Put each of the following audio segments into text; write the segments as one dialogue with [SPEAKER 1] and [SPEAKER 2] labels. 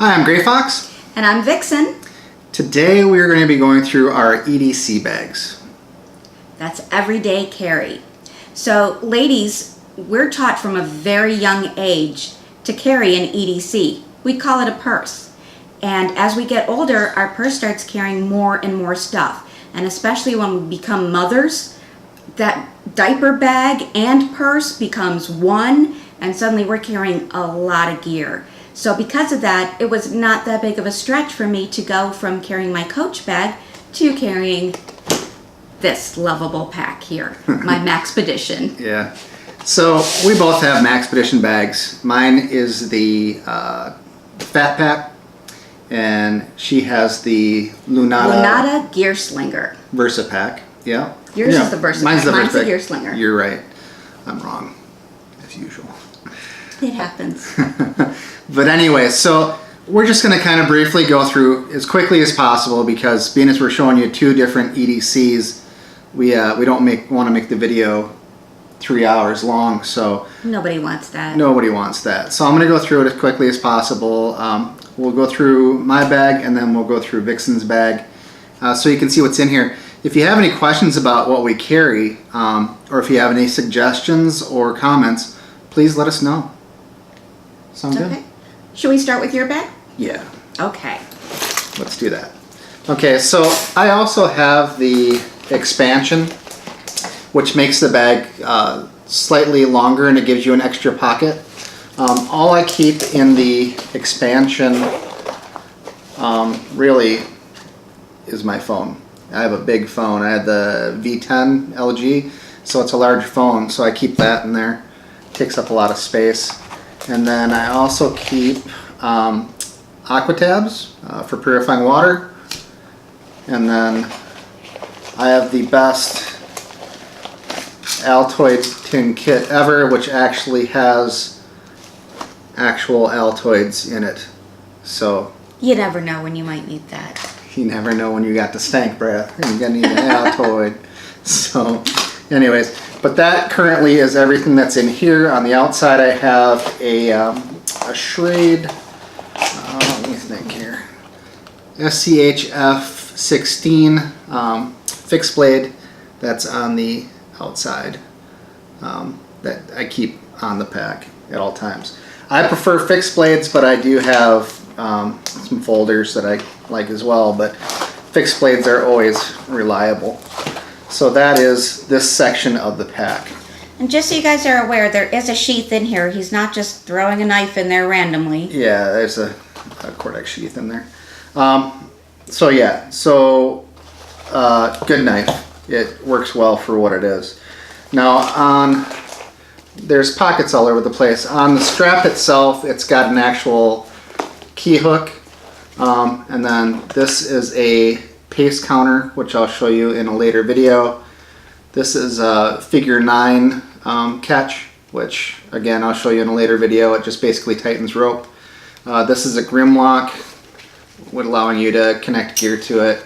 [SPEAKER 1] Hi, I'm Gray Fox.
[SPEAKER 2] And I'm Vixen.
[SPEAKER 1] Today we're going to be going through our EDC bags.
[SPEAKER 2] That's everyday carry. So ladies, we're taught from a very young age to carry an EDC. We call it a purse. And as we get older, our purse starts carrying more and more stuff. And especially when we become mothers, that diaper bag and purse becomes one, and suddenly we're carrying a lot of gear. So because of that, it was not that big of a stretch for me to go from carrying my Coach bag to carrying this lovable pack here, my Maxpedition.
[SPEAKER 1] Yeah. So we both have Maxpedition bags. Mine is the Fat Pack, and she has the
[SPEAKER 2] Lunata Gear Slinger.
[SPEAKER 1] Versa Pack. Yeah.
[SPEAKER 2] Yours is the Versa
[SPEAKER 1] Mine's
[SPEAKER 2] Pack.
[SPEAKER 1] Mine's
[SPEAKER 2] the Gear Slinger.
[SPEAKER 1] You're right. I'm wrong, as usual.
[SPEAKER 2] It happens.
[SPEAKER 1] But anyway, so we're just going to kind of briefly go through as quickly as possible, because being as we're showing you two different EDCs, we don't want to make the video 3 hours long. So
[SPEAKER 2] nobody wants that.
[SPEAKER 1] Nobody wants that. So I'm going to go through it as quickly as possible. We'll go through my bag, and then we'll go through Vixen's bag, so you can see what's in here. If you have any questions about what we carry, or if you have any suggestions or comments, please let us know. Sound good?
[SPEAKER 2] Okay. Should we start with your bag?
[SPEAKER 1] Yeah.
[SPEAKER 2] Okay.
[SPEAKER 1] Let's do that. Okay, so I also have the expansion, which makes the bag slightly longer, and it gives you an extra pocket. All I keep in the expansion really is my phone. I have a big phone. I had the V10 LG, so it's a large phone, so I keep that in there. It takes up a lot of space. And then I also keep aqua tabs for purifying water. And then I have the best Altoid tin kit ever, which actually has actual Altoids in it. So
[SPEAKER 2] you never know when you might need that.
[SPEAKER 1] You never know when you got the stank breath and you're gonna need an Altoid. So anyways, but that currently is everything that's in here. On the outside I have a Schrade, let me think here, SCHF 16 fixed blade that's on the outside, that I keep on the pack at all times. I prefer fixed blades, but I do have some folders that I like as well, but fixed blades are always reliable. So that is this section of the pack.
[SPEAKER 2] And just so you guys are aware, there is a sheath in here. He's not just throwing a knife in there randomly.
[SPEAKER 1] Yeah, there's a Cortex sheath in there. So yeah, so good knife. It works well for what it is. Now there's pockets all over the place. On the strap itself, it's got an actual key hook, and then this is a pace counter, which I'll show you in a later video. This is a figure 9 catch, which again I'll show you in a later video. It just basically tightens rope. This is a Grim lock, allowing you to connect gear to it.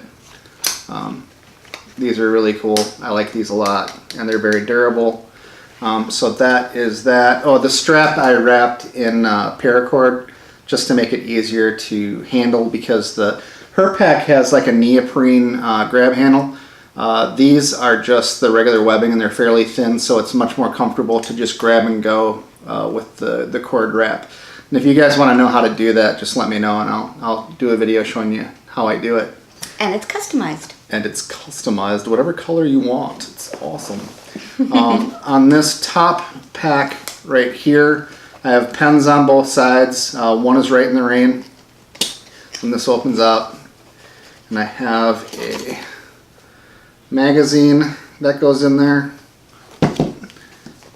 [SPEAKER 1] These are really cool. I like these a lot, and they're very durable. So that is that. Oh, the strap I wrapped in paracord just to make it easier to handle, because her pack has like a neoprene grab handle. These are just the regular webbing, and they're fairly thin, so it's much more comfortable to just grab and go with the cord wrap. And if you guys want to know how to do that, just let me know, and I'll do a video showing you how I do it.
[SPEAKER 2] And it's customized.
[SPEAKER 1] And it's customized whatever color you want. It's awesome. On this top pack right here, I have pens on both sides. One is Right in the Rain, and this opens up, and I have a magazine that goes in there,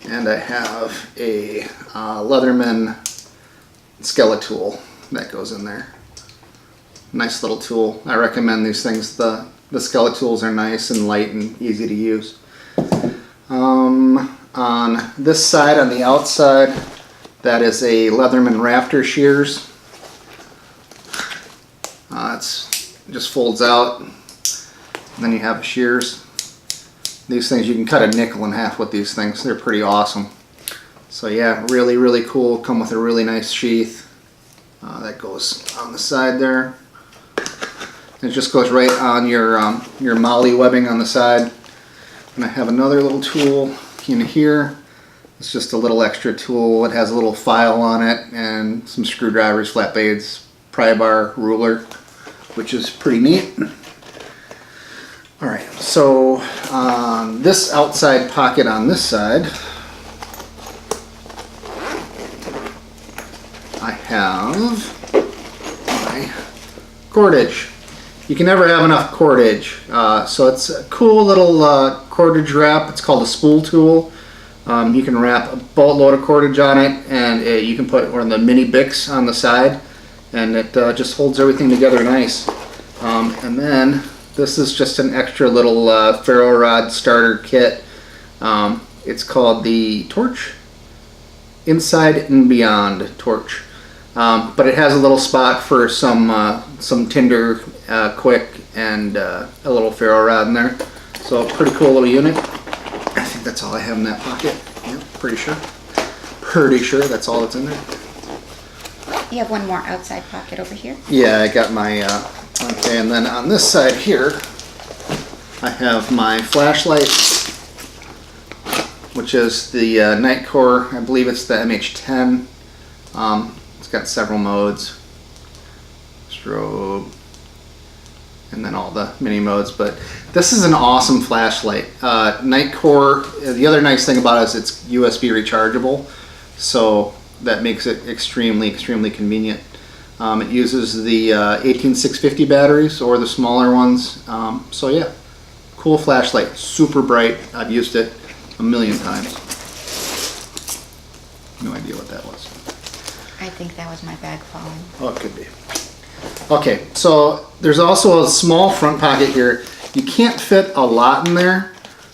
[SPEAKER 1] and I have a Leatherman Skeletool that goes in there. Nice little tool. I recommend these things. The Skeletools are nice and light and easy to use. On this side, on the outside, that is a Leatherman Raptor shears. It just folds out, and then you have shears. These things, you can cut a nickel in half with these things. They're pretty awesome. So yeah, really, really cool. Come with a really nice sheath. That goes on the side there. It just goes right on your molly webbing on the side. And I have another little tool in here. It's just a little extra tool. It has a little file on it and some screwdrivers, flat blades, pry bar, ruler, which is pretty neat. Alright, so on this outside pocket on this side, I have my cordage. You can never have enough cordage. So it's a cool little cordage wrap. It's called a spool tool. You can wrap a boatload of cordage on it, and you can put one of the mini Bics on the side, and it just holds everything together nice. And then this is just an extra little ferro rod starter kit. It's called the Torch Inside and Beyond Torch. But it has a little spot for some tinder quick and a little ferro rod in there. So pretty cool little unit. I think that's all I have in that pocket. Yep, pretty sure. Pretty sure that's all that's in there.
[SPEAKER 2] You have one more outside pocket over here.
[SPEAKER 1] Yeah, I got my, okay, and then on this side here, I have my flashlight, which is the Nightcore, I believe it's the MH10. It's got several modes, strobe, and then all the mini modes, but this is an awesome flashlight. Nightcore, the other nice thing about it is it's USB rechargeable, so that makes it extremely convenient. It uses the 18650 batteries or the smaller ones. So yeah, cool flashlight, super bright. I've used it a million times. No idea what that was.
[SPEAKER 2] I think that was my bag falling.
[SPEAKER 1] Oh, it could be. Okay, so there's also a small front pocket here. You can't fit a lot in there.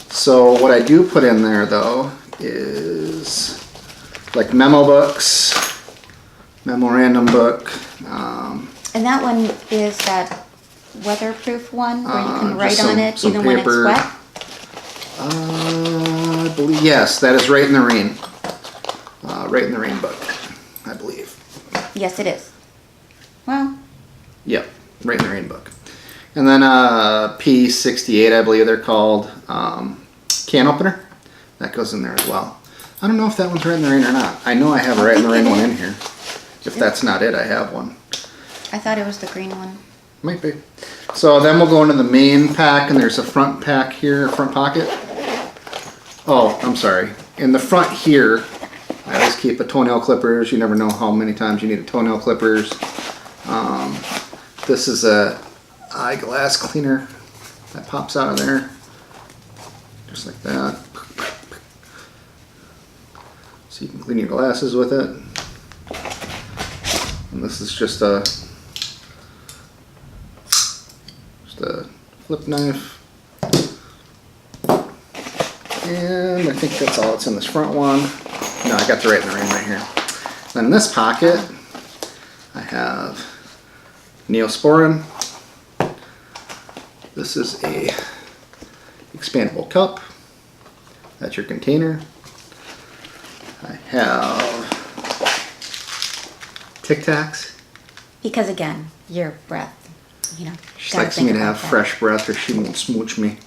[SPEAKER 1] So what I do put in there though is like memo books, memorandum book.
[SPEAKER 2] And that one is that weatherproof one where you can write on it
[SPEAKER 1] some
[SPEAKER 2] even
[SPEAKER 1] paper.
[SPEAKER 2] when it's wet?
[SPEAKER 1] I believe, yes, that is Right in the Rain. Right in the Rain book, I believe.
[SPEAKER 2] Yes, it is. Well,
[SPEAKER 1] Yep, Right in the Rain book. And then P68, I believe they're called, can opener. That goes in there as well. I don't know if that one's Right in the Rain or not. I know I have a Right in the Rain one in here. If that's not it, I have one.
[SPEAKER 2] I thought it was the green one.
[SPEAKER 1] Might be. So then we'll go into the main pack, and there's a front pack here, front pocket. Oh, I'm sorry. In the front here, I always keep a toenail clippers. You never know how many times you need a toenail clippers. This is a eyeglass cleaner that pops out of there, just like that. So you can clean your glasses with it. And this is just a flip knife. And I think that's all that's in this front one. No, I got the Right in the Rain right here. Then in this pocket, I have Neosporin. This is a expandable cup. That's your container. I have Tic Tacs.
[SPEAKER 2] Because again, your breath, you know.
[SPEAKER 1] She
[SPEAKER 2] gotta
[SPEAKER 1] likes
[SPEAKER 2] think
[SPEAKER 1] me to
[SPEAKER 2] about
[SPEAKER 1] have
[SPEAKER 2] that.
[SPEAKER 1] fresh breath or she won't smooch me.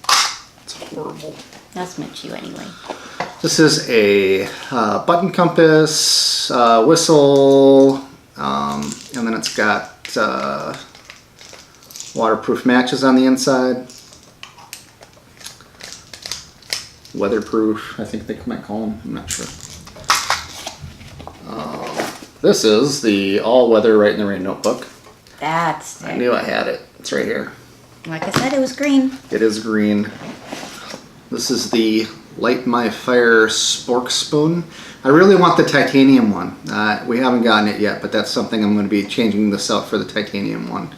[SPEAKER 1] It's horrible.
[SPEAKER 2] I'll smooch you anyway.
[SPEAKER 1] This is a button compass, whistle, and then it's got waterproof matches on the inside. Weatherproof, I think they might call them, I'm not sure. This is the all-weather Right in the Rain notebook.
[SPEAKER 2] That's
[SPEAKER 1] I
[SPEAKER 2] it.
[SPEAKER 1] knew I had it. It's right here.
[SPEAKER 2] Like I said, it was green.
[SPEAKER 1] It is green. This is the Light My Fire spork spoon. I really want the titanium one. We haven't gotten it yet, but that's something I'm going to be changing this out for, the titanium one.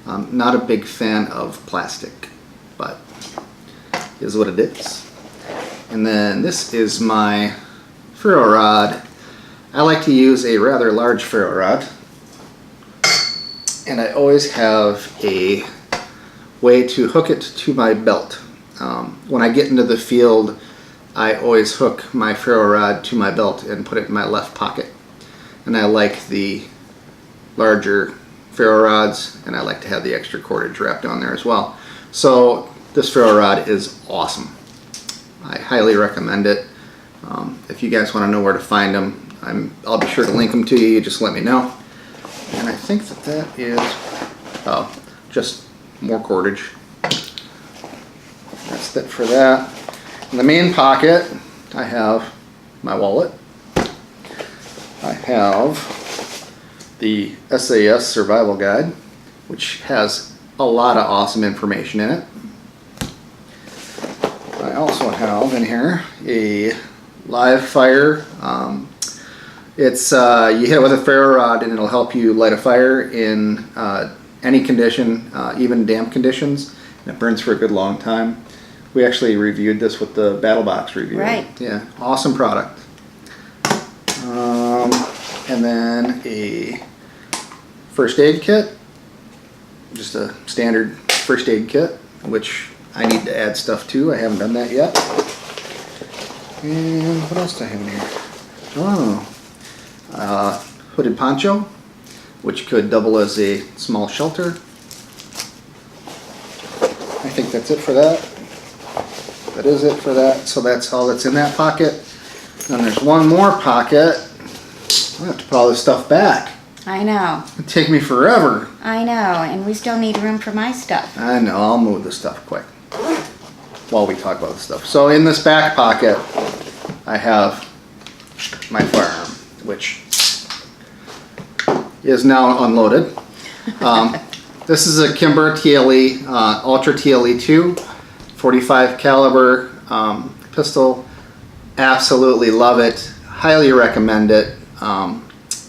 [SPEAKER 1] Not a big fan of plastic, but it is what it is. And then this is my ferro rod. I like to use a rather large ferro rod, and I always have a way to hook it to my belt. When I get into the field, I always hook my ferro rod to my belt and put it in my left pocket. And I like the larger ferro rods, and I like to have the extra cordage wrapped on there as well. So this ferro rod is awesome. I highly recommend it. If you guys want to know where to find them, I'll be sure to link them to you. Just let me know. And I think that is just more cordage. That's it for that. In the main pocket, I have my wallet. I have the SAS Survival Guide, which has a lot of awesome information in it. I also have in here a live fire. It's you hit it with a ferro rod and it'll help you light a fire in any condition, even damp conditions, and it burns for a good long time. We actually reviewed this with the Battle Box review.
[SPEAKER 2] Right.
[SPEAKER 1] Yeah, awesome product. And then a first aid kit, just a standard first aid kit, which I need to add stuff to. I haven't done that yet. And what else do I have in here? Hooded poncho, which could double as a small shelter. I think that's it for that. That is it for that. So that's all that's in that pocket. Then there's one more pocket. I have to put all this stuff back.
[SPEAKER 2] I know.
[SPEAKER 1] It'd take me forever.
[SPEAKER 2] I know, and we still need room for my stuff.
[SPEAKER 1] I know, I'll move this stuff quick while we talk about this stuff. So in this back pocket, I have my firearm, which is now unloaded. This is a Kimber TLE, Ultra TLE 2, 45 caliber pistol. Absolutely love it. Highly recommend it.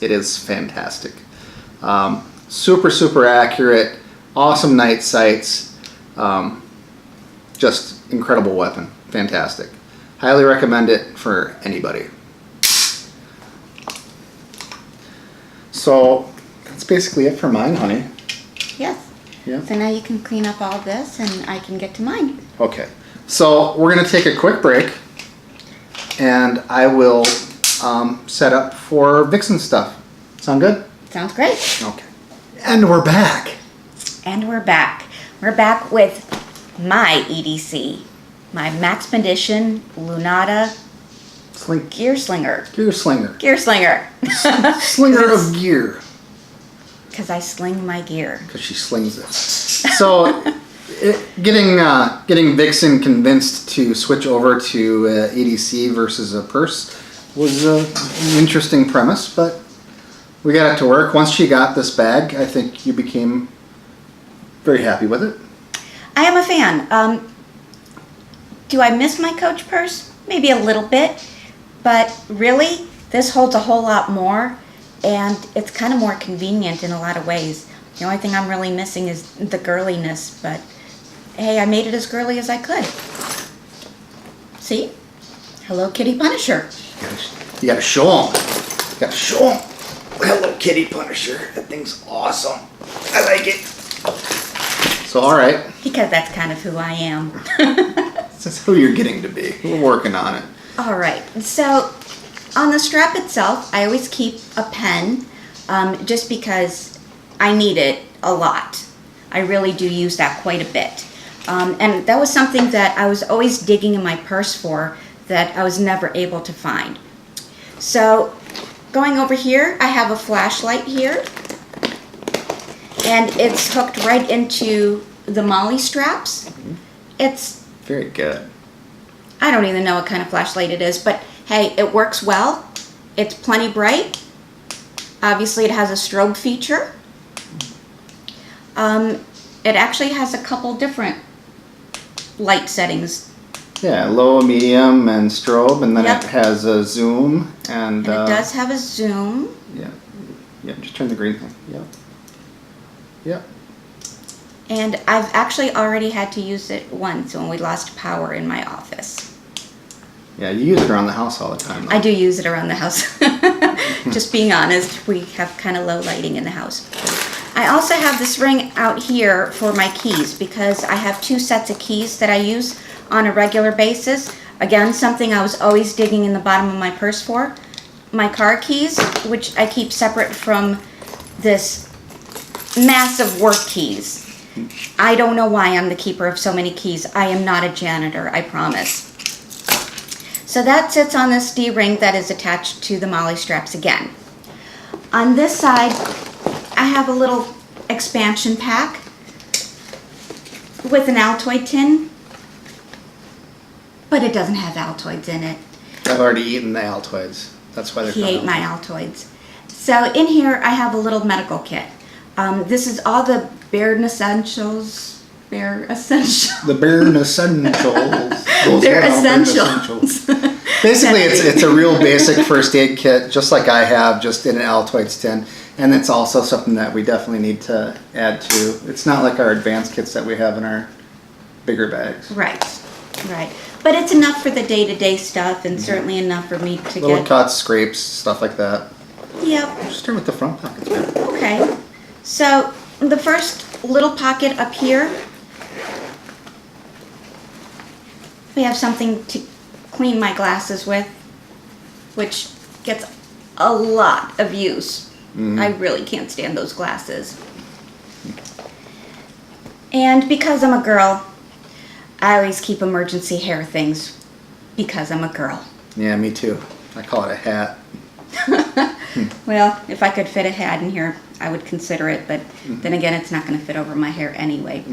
[SPEAKER 1] It is fantastic. Super accurate. Awesome night sights. Just incredible weapon. Fantastic. Highly recommend it for anybody. So that's basically it for mine, honey.
[SPEAKER 2] Yes.
[SPEAKER 1] Yeah.
[SPEAKER 2] So now you can clean up all this and I can get to mine.
[SPEAKER 1] Okay. So we're going to take a quick break and I will set up for Vixen stuff. Sound good?
[SPEAKER 2] Sounds great.
[SPEAKER 1] Okay. And we're back.
[SPEAKER 2] And we're back. We're back with my EDC, my Maxpedition Lunata Gear Slinger.
[SPEAKER 1] Gear slinger.
[SPEAKER 2] Gear Slinger.
[SPEAKER 1] Slinger of gear.
[SPEAKER 2] Because I sling my gear.
[SPEAKER 1] Because she slings it. So, getting Vixen convinced to switch over to EDC versus a purse was an interesting premise, but we got it to work. Once she got this bag, I think you became very happy with it.
[SPEAKER 2] I am a fan. Do I miss my Coach purse? Maybe a little bit, but really, this holds a whole lot more, and it's kind of more convenient in a lot of ways. The only thing I'm really missing is the girliness, but hey, I made it as girly as I could. See? Hello Kitty Punisher.
[SPEAKER 1] You gotta show them. You gotta show them. Hello Kitty Punisher. That thing's awesome. I like it. So, alright.
[SPEAKER 2] Because that's kind of who I am.
[SPEAKER 1] That's who you're getting to be. We're working on it.
[SPEAKER 2] Alright, so on the strap itself, I always keep a pen just because I need it a lot. I really do use that quite a bit. And that was something that I was always digging in my purse for that I was never able to find. So going over here, I have a flashlight here. And it's hooked right into the MOLLE straps. It's
[SPEAKER 1] very good.
[SPEAKER 2] I don't even know what kind of flashlight it is, but hey, it works well. It's plenty bright. Obviously, it has a strobe feature. It actually has a couple different light settings.
[SPEAKER 1] Yeah, low, medium, and strobe, and then
[SPEAKER 2] Yep.
[SPEAKER 1] it has a zoom, and
[SPEAKER 2] it does have a zoom.
[SPEAKER 1] Yeah, yeah. Just turn the green thing. Yep. Yep.
[SPEAKER 2] And I've actually already had to use it once when we lost power in my office.
[SPEAKER 1] Yeah, you use it around the house all the time, though.
[SPEAKER 2] I do use it around the house. Just being honest, we have kind of low lighting in the house. I also have this ring out here for my keys because I have 2 sets of keys that I use on a regular basis. Again, something I was always digging in the bottom of my purse for. My car keys, which I keep separate from this massive work keys. I don't know why I'm the keeper of so many keys. I am not a janitor, I promise. So that sits on this D-ring that is attached to the MOLLE straps again. On this side, I have a little expansion pack with an Altoid tin, but it doesn't have Altoids in it.
[SPEAKER 1] I've already eaten the Altoids. That's why they're
[SPEAKER 2] He
[SPEAKER 1] called
[SPEAKER 2] ate my Altoids. So in here, I have a little medical kit. This is all the bare essentials. Bare essentials.
[SPEAKER 1] The bare essentials.
[SPEAKER 2] They're essentials.
[SPEAKER 1] Basically, it's a real basic first aid kit, just like I have, just in an Altoids tin. And it's also something that we definitely need to add to. It's not like our advanced kits that we have in our bigger bags.
[SPEAKER 2] Right. But it's enough for the day-to-day stuff, and certainly enough for me to
[SPEAKER 1] Little
[SPEAKER 2] get...
[SPEAKER 1] cuts, scrapes, stuff like that.
[SPEAKER 2] Yep.
[SPEAKER 1] Just start with the front pockets, man.
[SPEAKER 2] Okay. So the first little pocket up here, we have something to clean my glasses with, which gets a lot of use. I really can't stand those glasses. And because I'm a girl, I always keep emergency hair things because I'm a girl.
[SPEAKER 1] Yeah, me too. I call it a hat.
[SPEAKER 2] Well, if I could fit a hat in here, I would consider it, but then again, it's not going to fit over my hair anyway.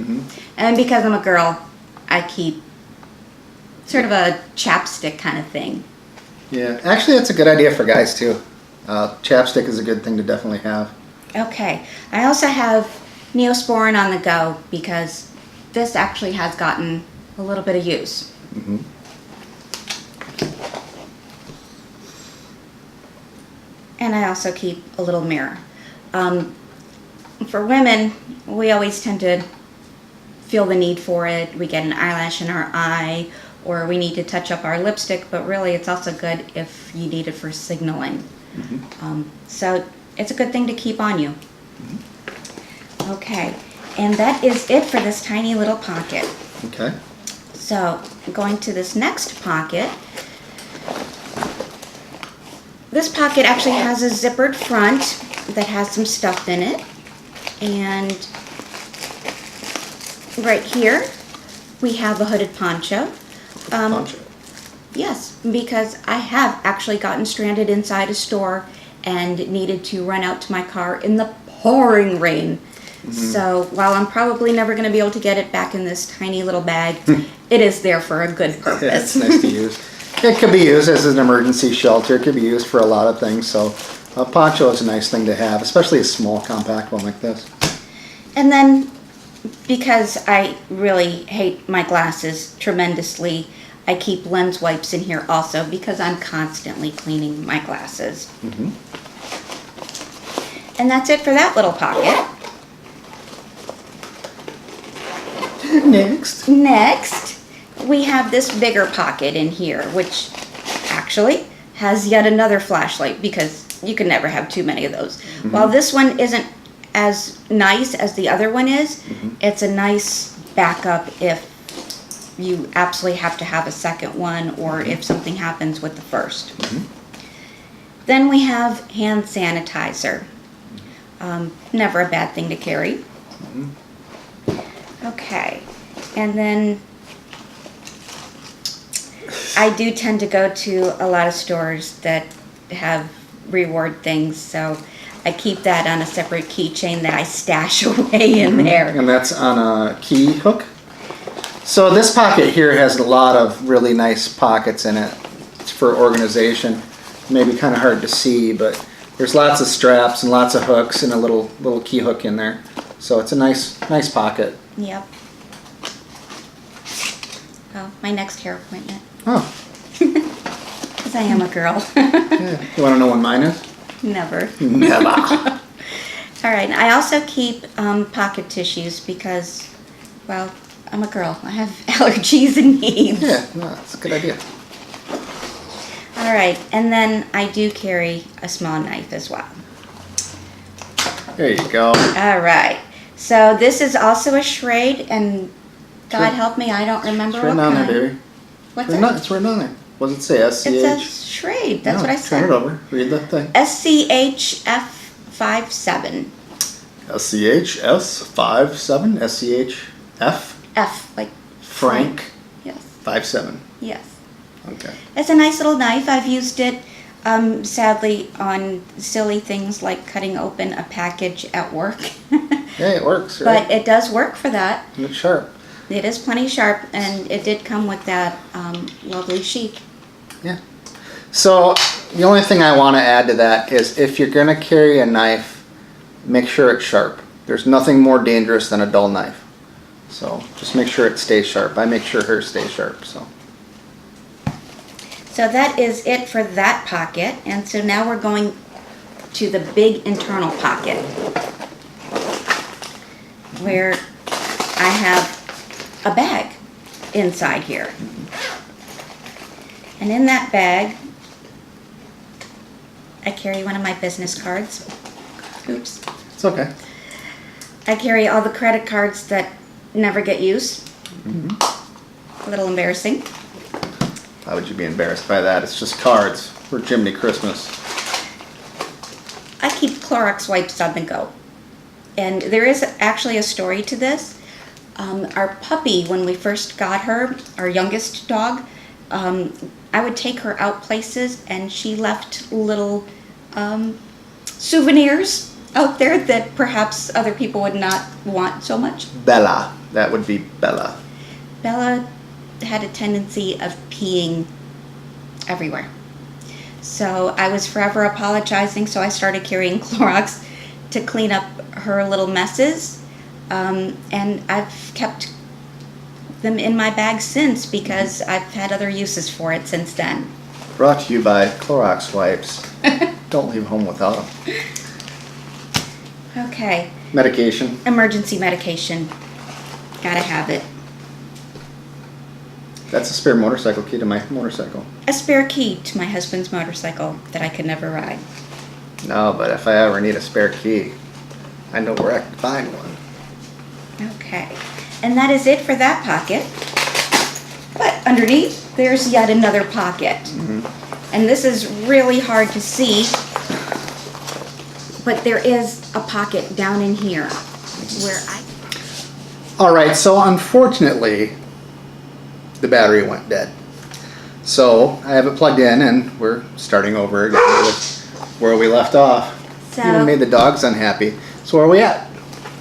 [SPEAKER 2] And because I'm a girl, I keep sort of a chapstick kind of thing.
[SPEAKER 1] Yeah, actually, that's a good idea for guys too. Chapstick is a good thing to definitely have.
[SPEAKER 2] Okay, I also have Neosporin on the go because this actually has gotten a little bit of use. And I also keep a little mirror. For women, we always tend to feel the need for it. We get an eyelash in our eye, or we need to touch up our lipstick, but really it's also good if you need it for signaling. So it's a good thing to keep on you. Okay, and that is it for this tiny little pocket.
[SPEAKER 1] Okay.
[SPEAKER 2] So going to this next pocket. This pocket actually has a zippered front that has some stuff in it. And right here, we have a hooded poncho.
[SPEAKER 1] Poncho.
[SPEAKER 2] Yes, because I have actually gotten stranded inside a store and needed to run out to my car in the pouring rain. So while I'm probably never going to be able to get it back in this tiny little bag, it is there for a good purpose.
[SPEAKER 1] Yeah, it's nice to use. It could be used as an emergency shelter. It could be used for a lot of things. So a poncho is a nice thing to have, especially a small, compact one like this.
[SPEAKER 2] And then, because I really hate my glasses tremendously, I keep lens wipes in here also because I'm constantly cleaning my glasses. And that's it for that little pocket. Next, we have this bigger pocket in here, which actually has yet another flashlight because you can never have too many of those. While this one isn't as nice as the other one is, it's a nice backup if you absolutely have to have a second one or if something happens with the first. Then we have hand sanitizer. Never a bad thing to carry. Okay, and then I do tend to go to a lot of stores that have reward things, so I keep that on a separate keychain that I stash away in there.
[SPEAKER 1] And that's on a key hook. So this pocket here has a lot of really nice pockets in it. It's for organization. Maybe kind of hard to see, but there's lots of straps and lots of hooks and a little key hook in there. So it's a nice pocket.
[SPEAKER 2] Yep. Oh, my next hair appointment.
[SPEAKER 1] Oh.
[SPEAKER 2] Because I am a girl.
[SPEAKER 1] Yeah. You want to know when mine is?
[SPEAKER 2] Never.
[SPEAKER 1] Never.
[SPEAKER 2] All right. I also keep pocket tissues because, well, I'm a girl. I have allergies and needs.
[SPEAKER 1] Yeah, no, that's a good idea.
[SPEAKER 2] All right. And then I do carry a small knife as well.
[SPEAKER 1] There you go.
[SPEAKER 2] All right. So this is also a Schrade, and God help me, I don't remember
[SPEAKER 1] It's written
[SPEAKER 2] what
[SPEAKER 1] on
[SPEAKER 2] kind.
[SPEAKER 1] there, baby.
[SPEAKER 2] What's
[SPEAKER 1] It's
[SPEAKER 2] that?
[SPEAKER 1] written on there. What does it say? SCH?
[SPEAKER 2] It says Schrade. That's
[SPEAKER 1] No,
[SPEAKER 2] what I
[SPEAKER 1] Turn
[SPEAKER 2] said.
[SPEAKER 1] it over. Read the thing.
[SPEAKER 2] SCHF SCH57.
[SPEAKER 1] SCHS57, SCHF,
[SPEAKER 2] F, like
[SPEAKER 1] Frank
[SPEAKER 2] Yes,
[SPEAKER 1] 57.
[SPEAKER 2] yes.
[SPEAKER 1] Okay.
[SPEAKER 2] It's a nice little knife. I've used it, sadly, on silly things like cutting open a package at work.
[SPEAKER 1] Yeah, it works, right?
[SPEAKER 2] But it does work for that.
[SPEAKER 1] And it's sharp.
[SPEAKER 2] It is plenty sharp, and it did come with that lovely sheath.
[SPEAKER 1] Yeah. So the only thing I want to add to that is if you're going to carry a knife, make sure it's sharp. There's nothing more dangerous than a dull knife. So just make sure it stays sharp. I make sure hers stays sharp. So
[SPEAKER 2] that is it for that pocket. And so now we're going to the big internal pocket where I have a bag inside here. And in that bag, I carry one of my business cards. Oops.
[SPEAKER 1] it's okay.
[SPEAKER 2] I carry all the credit cards that never get used. A little embarrassing.
[SPEAKER 1] Why would you be embarrassed by that? It's just cards. We're Jiminy Christmas.
[SPEAKER 2] I keep Clorox wipes on the go. And there is actually a story to this. Our puppy, when we first got her, our youngest dog, I would take her out places and she left little souvenirs out there that perhaps other people would not want so much.
[SPEAKER 1] Bella. That would be Bella.
[SPEAKER 2] Bella had a tendency of peeing everywhere. So I was forever apologizing, so I started carrying Clorox to clean up her little messes. And I've kept them in my bag since because I've had other uses for it since then.
[SPEAKER 1] Brought to you by Clorox wipes. Don't leave home without them.
[SPEAKER 2] Okay,
[SPEAKER 1] Medication.
[SPEAKER 2] emergency medication. Gotta have it.
[SPEAKER 1] That's a spare motorcycle key to my motorcycle.
[SPEAKER 2] A spare key to my husband's motorcycle that I could never ride.
[SPEAKER 1] No, but if I ever need a spare key, I know where I can find one.
[SPEAKER 2] Okay, and that is it for that pocket. But underneath, there's yet another pocket. And this is really hard to see, but there is a pocket down in here where
[SPEAKER 1] All right, so unfortunately, the battery went dead. So I have it plugged in and we're starting over again with where we left off.
[SPEAKER 2] So
[SPEAKER 1] Even made the dogs unhappy. So where are we at?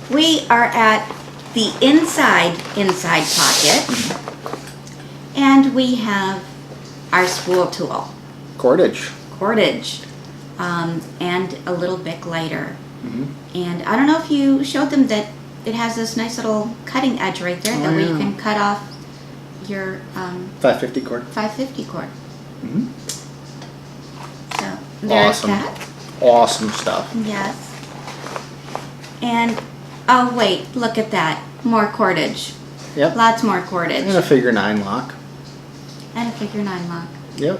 [SPEAKER 2] we are at the inside pocket, and we have our spool tool,
[SPEAKER 1] Cordage.
[SPEAKER 2] cordage, and a little Bic lighter. And I don't know if you showed them that it has this nice little cutting edge right there that way you can cut off your
[SPEAKER 1] 550 cord.
[SPEAKER 2] 550 cord.
[SPEAKER 1] Mhm.
[SPEAKER 2] So there's
[SPEAKER 1] Awesome.
[SPEAKER 2] that.
[SPEAKER 1] Awesome stuff.
[SPEAKER 2] Yes. And oh wait, look at that. More cordage.
[SPEAKER 1] Yep.
[SPEAKER 2] Lots more cordage.
[SPEAKER 1] And a figure 9 lock.
[SPEAKER 2] And a figure 9 lock.
[SPEAKER 1] Yep.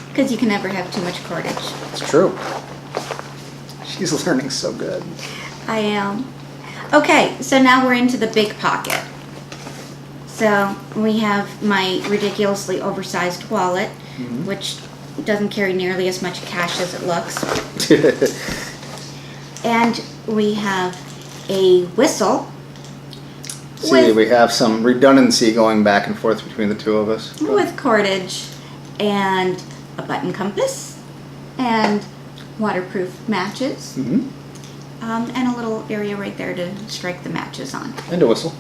[SPEAKER 2] Because you can never have too much cordage.
[SPEAKER 1] It's true. She's learning so good.
[SPEAKER 2] I am. Okay, so now we're into the big pocket. So we have my ridiculously oversized wallet, which doesn't carry nearly as much cash as it looks. And we have a whistle.
[SPEAKER 1] See, we have some redundancy going back and forth between the two of us.
[SPEAKER 2] With cordage and a button compass and waterproof matches. And a little area right there to strike the matches on.
[SPEAKER 1] And a whistle.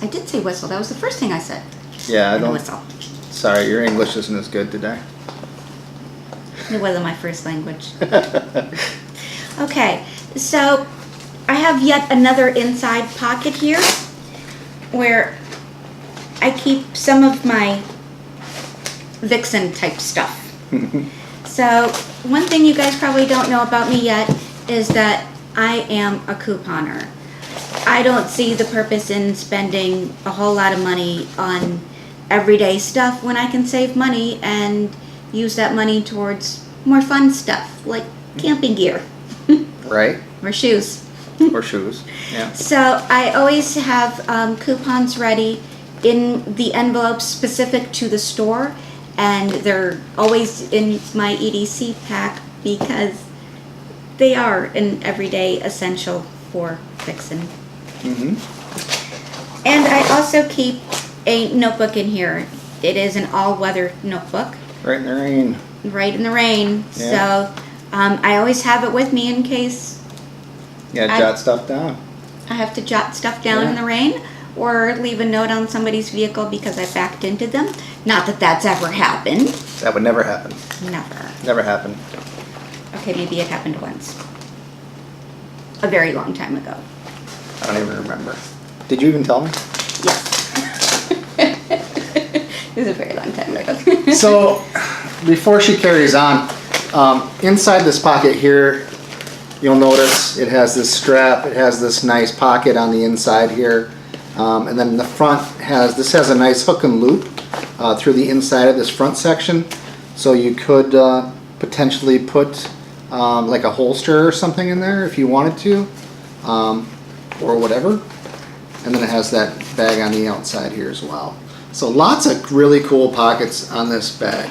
[SPEAKER 2] I did say whistle. That was the first thing I said.
[SPEAKER 1] Yeah, I
[SPEAKER 2] And a
[SPEAKER 1] don't.
[SPEAKER 2] whistle.
[SPEAKER 1] Sorry, your English isn't as good today.
[SPEAKER 2] It wasn't my first language. Okay, so I have yet another inside pocket here where I keep some of my Vixen type stuff. So one thing you guys probably don't know about me yet is that I am a couponer. I don't see the purpose in spending a whole lot of money on everyday stuff when I can save money and use that money towards more fun stuff like camping gear
[SPEAKER 1] Right?
[SPEAKER 2] or shoes.
[SPEAKER 1] Or shoes. Yeah.
[SPEAKER 2] So I always have coupons ready in the envelopes specific to the store, and they're always in my EDC pack because they are an everyday essential for Vixen. And I also keep a notebook in here. It is an all-weather notebook.
[SPEAKER 1] Right in the rain.
[SPEAKER 2] Right in the rain.
[SPEAKER 1] Yeah.
[SPEAKER 2] So I always have it with me in case
[SPEAKER 1] Jot stuff down.
[SPEAKER 2] I have to jot stuff down in the rain, or leave a note on somebody's vehicle because I backed into them. Not that that's ever happened.
[SPEAKER 1] That would never happen.
[SPEAKER 2] Never.
[SPEAKER 1] Never happened.
[SPEAKER 2] Okay, maybe it happened once. A very long time ago.
[SPEAKER 1] I don't even remember. Did you even tell me?
[SPEAKER 2] Yes. It was a very long time ago.
[SPEAKER 1] So, before she carries on, inside this pocket here, you'll notice it has this strap. It has this nice pocket on the inside here. And then the front has a nice hook and loop through the inside of this front section. So you could potentially put like a holster or something in there if you wanted to, or whatever. And then it has that bag on the outside here as well. So lots of really cool pockets on this bag.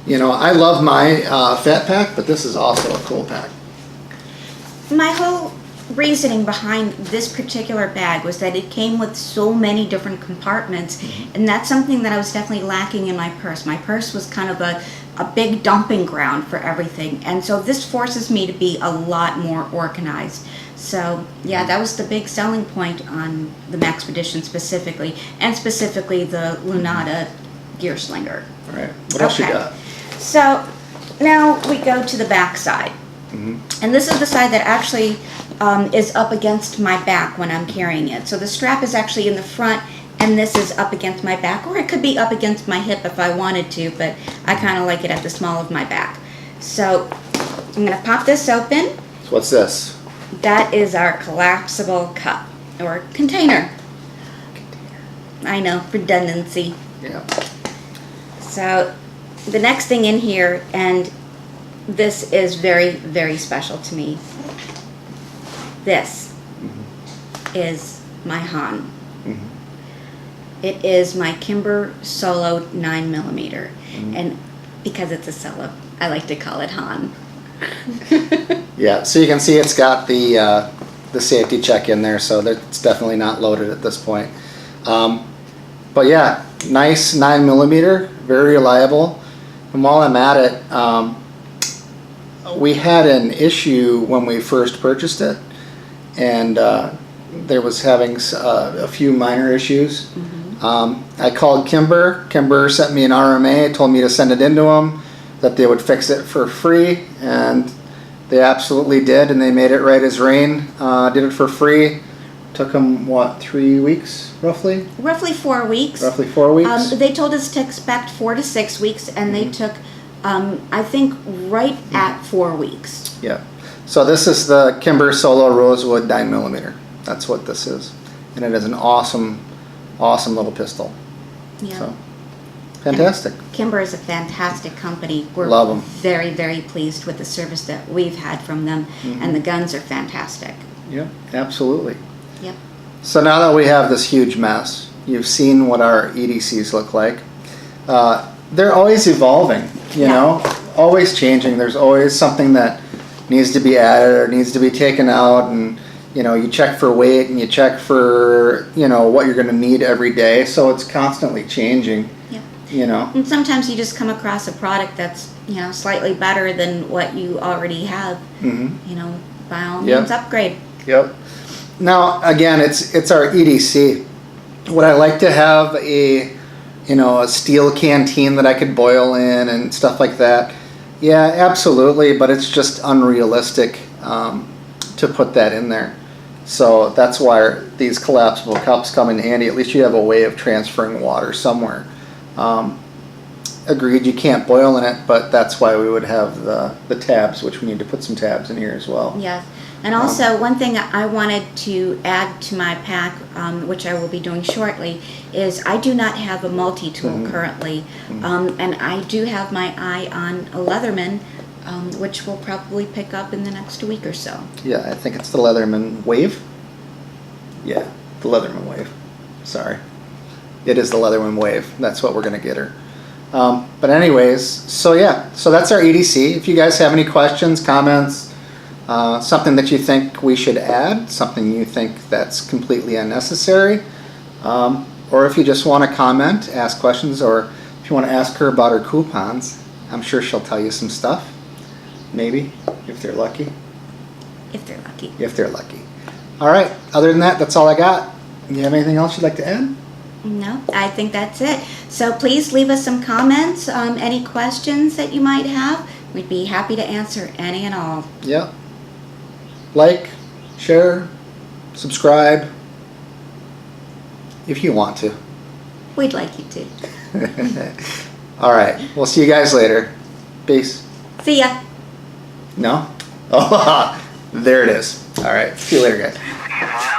[SPEAKER 1] You know, I love my fat pack, but this is also a cool pack.
[SPEAKER 2] My whole reasoning behind this particular bag was that it came with so many different compartments, and that's something that I was definitely lacking in my purse. My purse was kind of a big dumping ground for everything, and so this forces me to be a lot more organized. So yeah, that was the big selling point on the Maxpedition specifically, and specifically the Lunata Gear Slinger.
[SPEAKER 1] All right, what else you got?
[SPEAKER 2] So now we go to the back side. And this is the side that actually is up against my back when I'm carrying it. So the strap is actually in the front, and this is up against my back, or it could be up against my hip if I wanted to, but I kind of like it at the small of my back. So I'm going to pop this open.
[SPEAKER 1] So what's this?
[SPEAKER 2] That is our collapsible cup, or container. I know, redundancy.
[SPEAKER 1] Yeah.
[SPEAKER 2] So the next thing in here, and this is very, very special to me. This is my Han. It is my Kimber Solo 9mm, and because it's a solo, I like to call it Han.
[SPEAKER 1] Yeah, so you can see it's got the safety check in there, so it's definitely not loaded at this point. But yeah, nice 9mm, very reliable. And while I'm at it, we had an issue when we first purchased it, and there was having a few minor issues. I called Kimber. Kimber sent me an RMA, told me to send it into them, that they would fix it for free, and they absolutely did, and they made it right as rain. Did it for free. Took them, what, 3 weeks, roughly?
[SPEAKER 2] Roughly 4 weeks.
[SPEAKER 1] Roughly 4 weeks?
[SPEAKER 2] They told us to expect 4 to 6 weeks, and they took, I think, right at 4 weeks.
[SPEAKER 1] Yeah. So this is the Kimber Solo Rosewood 9mm. That's what this is. And it is an awesome, awesome little pistol.
[SPEAKER 2] Yeah.
[SPEAKER 1] So, fantastic.
[SPEAKER 2] And Kimber is a fantastic company. We're
[SPEAKER 1] Love 'em.
[SPEAKER 2] very, very pleased with the service that we've had from them, and the guns are fantastic.
[SPEAKER 1] Yep, absolutely.
[SPEAKER 2] Yep.
[SPEAKER 1] So now that we have this huge mess, you've seen what our EDCs look like. They're always evolving, you know, always changing. There's always something that needs to be added or needs to be taken out, and you know, you check for weight and you check for, you know, what you're going to need every day. So it's constantly changing.
[SPEAKER 2] Yep.
[SPEAKER 1] You know.
[SPEAKER 2] And sometimes you just come across a product that's, you know, slightly better than what you already have. You know, by all means, upgrade.
[SPEAKER 1] Yep. Now, again, it's our EDC. Would I like to have a steel canteen that I could boil in and stuff like that? Yeah, absolutely, but it's just unrealistic to put that in there. So that's why these collapsible cups come in handy. At least you have a way of transferring water somewhere. Agreed, you can't boil in it, but that's why we would have the tabs, which we need to put some tabs in here as well.
[SPEAKER 2] Yes. And also, one thing I wanted to add to my pack, which I will be doing shortly, is I do not have a multi-tool currently. And I do have my eye on a Leatherman, which we'll probably pick up in the next week or so.
[SPEAKER 1] Yeah, I think it's the Leatherman Wave. Yeah, the Leatherman Wave. Sorry. It is the Leatherman Wave. That's what we're going to get her. But anyways, so yeah, so that's our EDC. If you guys have any questions, comments, something that you think we should add, something you think that's completely unnecessary, or if you just want to comment, ask questions, or if you want to ask her about her coupons, I'm sure she'll tell you some stuff. Maybe, if they're lucky.
[SPEAKER 2] If they're lucky.
[SPEAKER 1] If they're lucky. All right, other than that, that's all I got. You have anything else you'd like to add?
[SPEAKER 2] No, I think that's it. So please leave us some comments, any questions that you might have. We'd be happy to answer any and all.
[SPEAKER 1] Yep. Like, share, subscribe, if you want to.
[SPEAKER 2] We'd like you to.
[SPEAKER 1] All right, we'll see you guys later. Peace.
[SPEAKER 2] See ya.
[SPEAKER 1] No? Oh, there it is. All right, see you later, guys.